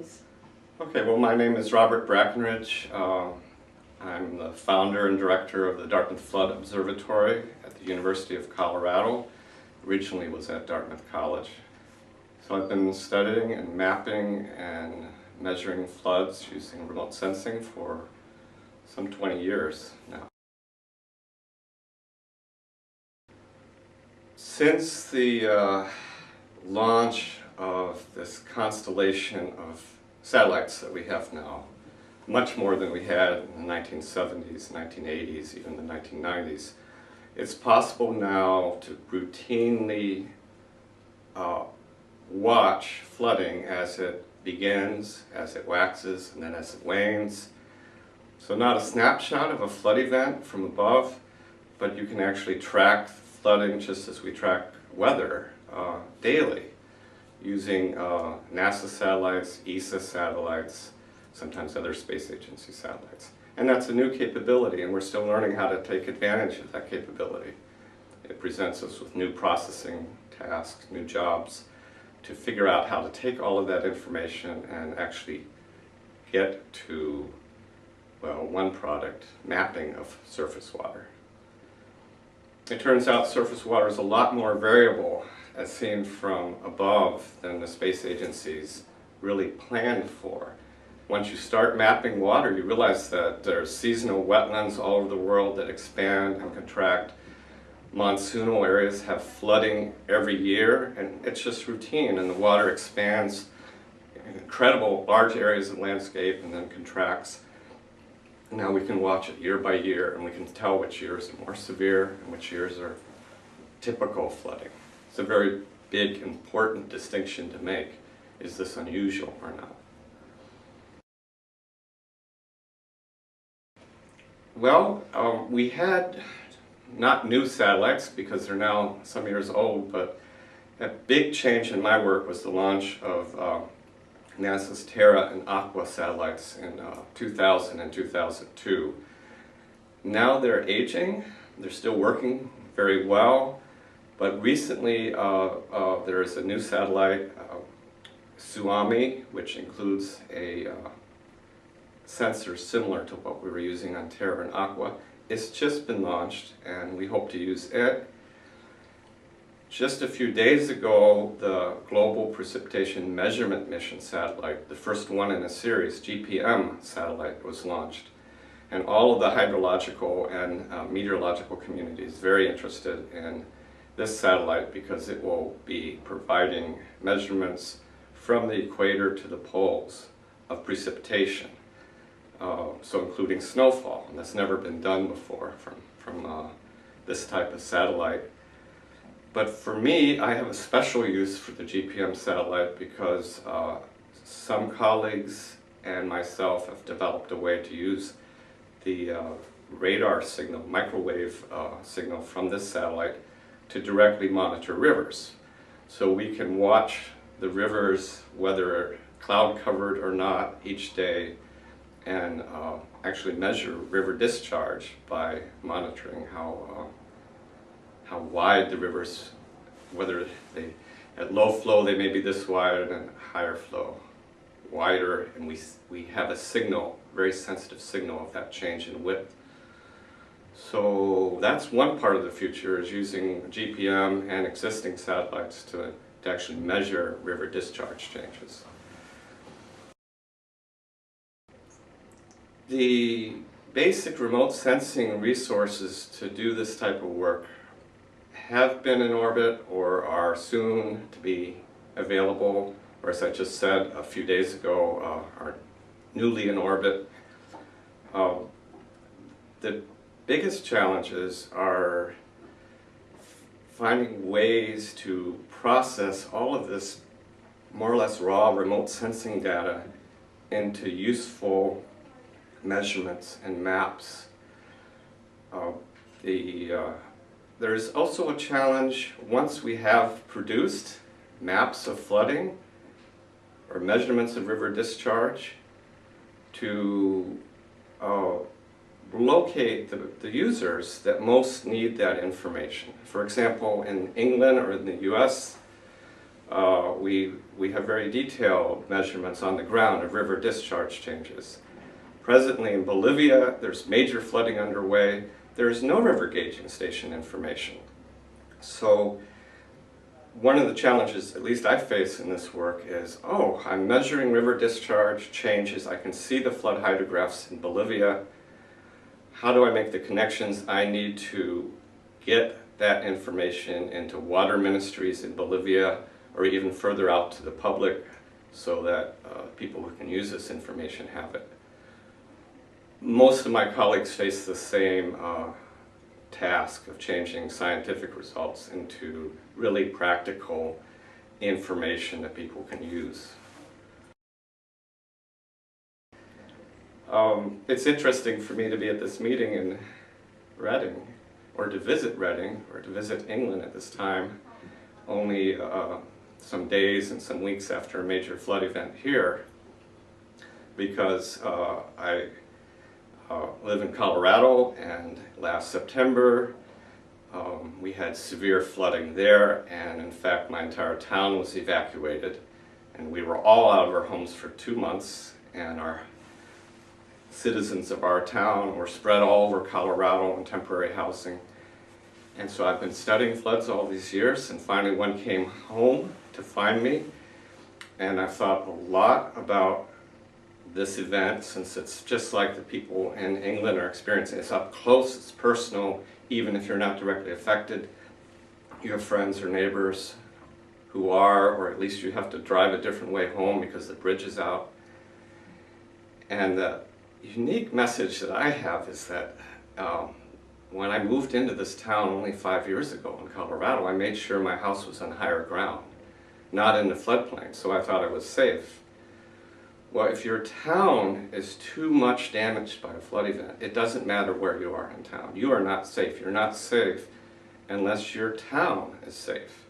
please. Okay, well, my name is Robert Brakenridge. I'm the founder and director of the Dartmouth Flood Observatory at the University of Colorado. Originally was at Dartmouth College. So I've been studying and mapping and measuring floods using remote sensing for some 20 years now. Since the launch of this constellation of satellites that we have now, much more than we had in the 1970s, 1980s, even the 1990s, it's possible now to routinely watch flooding as it begins, as it waxes, and then as it wanes. So not a snapshot of a flood event from above, but you can actually track flooding just as we track weather daily using NASA satellites, ESA satellites, sometimes other space agency satellites. And that's a new capability, and we're still learning how to take advantage of that capability. It presents us with new processing tasks, new jobs, to figure out how to take all of that information and actually get to, well, one product, mapping of surface water. It turns out surface water is a lot more variable as seen from above than the space agencies really planned for. Once you start mapping water, you realize that there are seasonal wetlands all over the world that expand and contract. Monsoonal areas have flooding every year, and it's just routine, and the water expands in incredible large areas of landscape and then contracts. Now we can watch it year by year, and we can tell which years are more severe and which years are typical flooding. It's a very big, important distinction to make. Is this unusual or not? Well, we had not new satellites because they're now some years old, but a big change in my work was the launch of NASA's Terra and Aqua satellites in 2000 and 2002. Now they're aging, they're still working very well, but recently there is a new satellite, Tsunami, which includes a sensor similar to what we were using on Terra and Aqua. It's just been launched, and we hope to use it. Just a few days ago, the Global Precipitation Measurement Mission satellite, the first one in a series, GPM satellite, was launched. And all of the hydrological and meteorological community is very interested in this satellite because it will be providing measurements from the equator to the poles of precipitation. So including snowfall, and that's never been done before from this type of satellite. But for me, I have a special use for the GPM satellite because some colleagues and myself have developed a way to use the radar signal, microwave signal from this satellite to directly monitor rivers. So we can watch the rivers, whether cloud covered or not, each day, and actually measure river discharge by monitoring how wide the rivers, whether they, at low flow they may be this wide, and higher flow wider, and we have a signal, very sensitive signal of that change in width. So that's one part of the future, is using GPM and existing satellites to actually measure river discharge changes. The basic remote sensing resources to do this type of work have been in orbit or are soon to be available, or as I just said a few days ago, are newly in orbit. The biggest challenges are finding ways to process all of this more or less raw remote sensing data into useful measurements and maps. There's also a challenge once we have produced maps of flooding or measurements of river discharge to locate the users that most need that information. For example, in England or in the US, we have very detailed measurements on the ground of river discharge changes. Presently in Bolivia, there's major flooding underway. There is no river gauging station information. So one of the challenges, at least I face in this work, is, oh, I'm measuring river discharge changes. I can see the flood hydrographs in Bolivia. How do I make the connections I need to get that information into water ministries in Bolivia, or even further out to the public, so that people who can use this information have it? Most of my colleagues face the same task of changing scientific results into really practical information that people can use. It's interesting for me to be at this meeting in Reading, or to visit Reading, or to visit England at this time, only some days and some weeks after a major flood event here, because I live in Colorado, and last September we had severe flooding there, and in fact my entire town was evacuated, and we were all out of our homes for 2 months, and our citizens of our town were spread all over Colorado in temporary housing. And so I've been studying floods all these years, and finally one came home to find me, and I thought a lot about this event, since it's just like the people in England are experiencing. It's up close, it's personal, even if you're not directly affected. You have friends or neighbors who are, or at least you have to drive a different way home because the bridge is out. And the unique message that I have is that when I moved into this town only 5 years ago in Colorado, I made sure my house was on higher ground, not in the floodplain, so I thought I was safe. Well, if your town is too much damaged by a flood event, it doesn't matter where you are in town. You are not safe. You're not safe unless your town is safe.